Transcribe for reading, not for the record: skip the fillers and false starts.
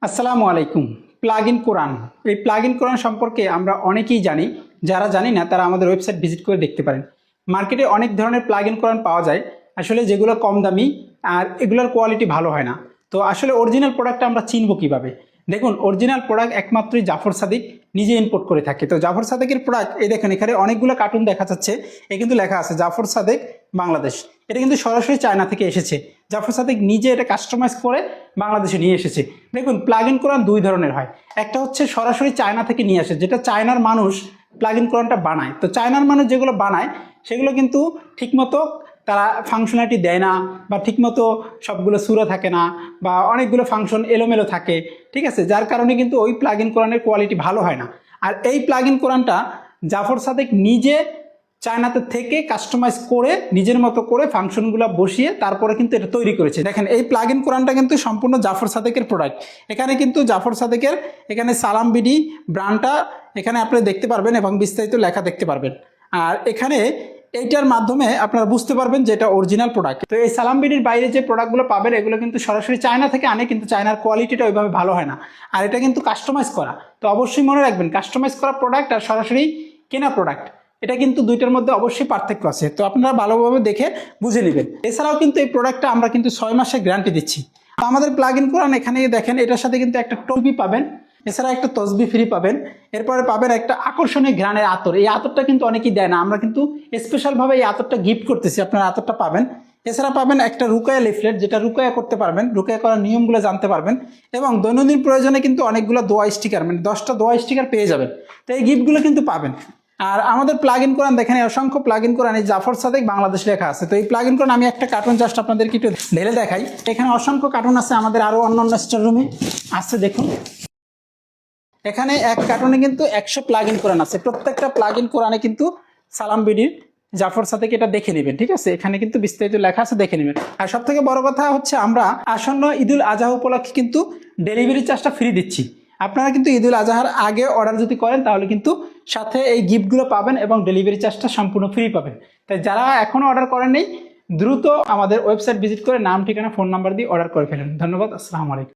আসসালামু আলাইকুম। Plug in কোরআন, এই প্লাগ ইন কোরআন সম্পর্কে আমরা অনেকেই জানি। যারা জানি না তারা আমাদের ওয়েবসাইট ভিজিট করে দেখতে পারেন। মার্কেটে অনেক ধরনের প্লাগ ইন কোরআন পাওয়া যায়, আসলে যেগুলো কম দামি আর এগুলোর কোয়ালিটি ভালো হয় না। তো আসলে অরিজিনাল প্রোডাক্টটা আমরা চিনবো কিভাবে? দেখুন, অরিজিনাল প্রোডাক্ট একমাত্রই জাফর সাদিক নিজে ইম্পোর্ট করে থাকে। তো জাফর সাদেকের প্রোডাক্ট এই দেখেন, এখানে অনেকগুলো কার্টুন দেখা যাচ্ছে, এ কিন্তু লেখা আছে জাফর সাদেক বাংলাদেশ। এটা কিন্তু সরাসরি চায়না থেকে এসেছে। জাফর সাদেক নিজে এটা কাস্টমাইজ করে বাংলাদেশে নিয়ে এসেছে। দেখুন, প্লাগ ইন কোরআন দুই ধরনের হয়। একটা হচ্ছে সরাসরি চায়না থেকে নিয়ে আসে, যেটা চায়নার মানুষ প্লাগ ইন কোরআনটা বানায়। তো চায়নার মানুষ যেগুলো বানায় সেগুলো কিন্তু ঠিকমতো তারা ফাংশনালিটি দেয় না, বা ঠিকমতো সবগুলো সুরা থাকে না, বা অনেকগুলো ফাংশন এলোমেলো থাকে, ঠিক আছে? যার কারণে কিন্তু ওই প্লাগ ইন কোরআনের কোয়ালিটি ভালো হয় না। আর এই প্লাগ ইন কোরআনটা জাফর সাদেক নিজে চায়নাতে থেকে কাস্টমাইজ করে নিজের মতো করে ফাংশনগুলো বসিয়ে তারপরে কিন্তু এটা তৈরি করেছে। দেখেন, এই প্লাগ ইন কোরআনটা কিন্তু সম্পূর্ণ জাফর সাদেকের প্রোডাক্ট। এখানে কিন্তু জাফর সাদেকের এখানে সালাম বিডি ব্র্যান্ডটা এখানে আপনি দেখতে পারবেন এবং বিস্তারিত লেখা দেখতে পারবেন। আর এখানে এইটার মাধ্যমে আপনারা বুঝতে পারবেন যে এটা অরিজিনাল প্রোডাক্ট। তো এই সালাম বিডির বাইরে যে প্রোডাক্টগুলো পাবেন এগুলো কিন্তু সরাসরি চায়না থেকে আনে, কিন্তু চায়নার কোয়ালিটিটা ওইভাবে ভালো হয় না। আর এটা কিন্তু কাস্টমাইজ করা। তো অবশ্যই মনে রাখবেন, কাস্টমাইজ করা প্রোডাক্ট আর সরাসরি কেনা প্রোডাক্ট, এটা কিন্তু দুইটার মধ্যে অবশ্যই পার্থক্য আছে। তো আপনারা ভালোভাবে দেখে বুঝে নেবেন। এছাড়াও কিন্তু এই প্রোডাক্টটা আমরা কিন্তু 6 মাসের গ্যারান্টি দিচ্ছি। তো আমাদের প্লাগ ইন কোরআন এখানে দেখেন, এটার সাথে কিন্তু একটা টুপি পাবেন, এছাড়া একটা তসবি ফ্রি পাবেন, এরপরে পাবেন একটা আকর্ষণীয় ঘ্রাণের আতর। এই আতরটা কিন্তু অনেকেই দেয় না, আমরা কিন্তু স্পেশালভাবে এই আতরটা গিফট করতেছি, আপনারা আতরটা পাবেন। এছাড়া পাবেন একটা রুকায়া লিফলেট, যেটা রুকায়া করতে পারবেন, রুকায়া করার নিয়মগুলো জানতে পারবেন, এবং দৈনন্দিন প্রয়োজনে কিন্তু অনেকগুলো দোয়া স্টিকার, মানে 10টা দোয়া স্টিকার পেয়ে যাবেন। তো এই গিফটগুলো কিন্তু পাবেন। আর আমাদের প্লাগ ইন কোরআন দেখেন, অসংখ্য প্লাগ ইন কোরআন এই জাফর সাদেক বাংলাদেশ লেখা আছে। তো এই প্লাগ ইন কোরআন আমি একটা কার্টুন জাস্ট আপনাদেরকে একটু ঢেলে দেখাই। এখানে অসংখ্য কার্টুন আছে, আমাদের আরও অন্যান্য স্টোর রুমে আছে। দেখুন, এখানে এক কার্টুনে কিন্তু 100 প্লাগ ইন কোরআন আছে। প্রত্যেকটা প্লাগ ইন কোরআনে কিন্তু সালাম বিডির জাফর সাদেক এটা দেখে নেবেন, ঠিক আছে? এখানে কিন্তু বিস্তারিত লেখা আছে, দেখে নেবেন। আর সব থেকে বড় কথা হচ্ছে, আমরা আসন্ন ঈদুল আজহা উপলক্ষে কিন্তু ডেলিভারি চার্জটা ফ্রি দিচ্ছি। আপনারা কিন্তু ঈদুল আজহার আগে অর্ডার যদি করেন তাহলে কিন্তু সাথে এই গিফটগুলো পাবেন এবং ডেলিভারি চার্জটা সম্পূর্ণ ফ্রি পাবেন। তাই যারা এখনও অর্ডার করেন নেই, দ্রুত আমাদের ওয়েবসাইট ভিজিট করে নাম, ঠিকানা, ফোন নাম্বার দিয়ে অর্ডার করে ফেলেন। ধন্যবাদ। আসসালামু আলাইকুম।